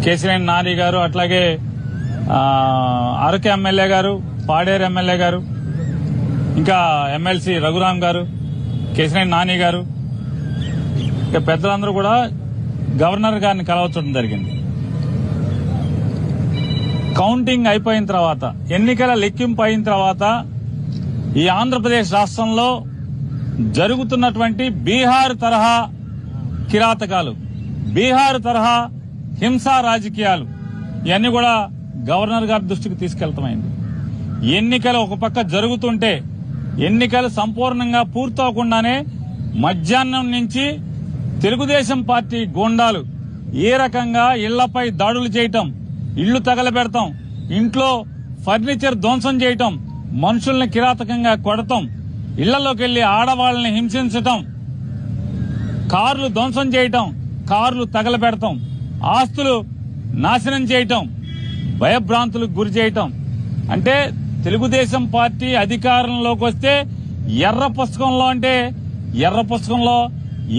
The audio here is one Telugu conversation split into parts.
కేశినేని నాని గారు, అట్లాగే అరకు ఎమ్మెల్యే గారు, పాడేరు ఎమ్మెల్యే గారు, ఇంకా ఎమ్మెల్సీ రఘురాం గారు, కేశినేని నాని గారు, ఇక పెద్దలందరూ కూడా గవర్నర్ గారిని కలవచ్చడం జరిగింది. కౌంటింగ్ అయిపోయిన తర్వాత, ఎన్నికల లెక్కింపు అయిన తర్వాత ఈ ఆంధ్రప్రదేశ్ రాష్ట్రంలో జరుగుతున్నటువంటి బీహార్ తరహా కిరాతకాలు, బీహార్ తరహా హింసా రాజకీయాలు ఇవన్నీ కూడా గవర్నర్ గారి దృష్టికి తీసుకెళ్తామైంది. ఎన్నికలు ఒక పక్క జరుగుతుంటే, ఎన్నికలు సంపూర్ణంగా పూర్తవకుండానే మధ్యాహ్నం నుంచి తెలుగుదేశం పార్టీ గూండాలు ఏ రకంగా ఇళ్లపై దాడులు చేయటం, ఇళ్లు తగలబెడతాం, ఇంట్లో ఫర్నిచర్ ధ్వంసం చేయటం, మనుషుల్ని కిరాతకంగా కొడతాం, ఇళ్లలోకి వెళ్లి ఆడవాళ్లని హింసించటం, కార్లు ధ్వంసం చేయటం, కార్లు తగలబెడతాం, ఆస్తులు నాశనం చేయటం, భయభ్రాంతులకు గురి చేయటం. అంటే తెలుగుదేశం పార్టీ అధికారంలోకి వస్తే ఎర్ర పుస్తకంలో, అంటే ఎర్ర పుస్తకంలో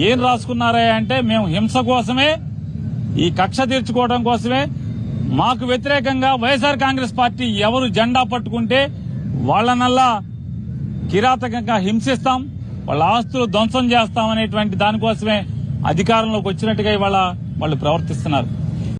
ఏం రాసుకున్నారా అంటే, మేము హింస కోసమే, ఈ కక్ష తీర్చుకోవడం కోసమే, మాకు వ్యతిరేకంగా వైఎస్ఆర్ కాంగ్రెస్ పార్టీ ఎవరు జెండా పట్టుకుంటే వాళ్లనల్లా కిరాతకంగా హింసిస్తాం, వాళ్ళ ఆస్తులు ధ్వంసం చేస్తామనేటువంటి దానికోసమే అధికారంలోకి వచ్చినట్టుగా ఇవాళ వాళ్ళు ప్రవర్తిస్తున్నారు.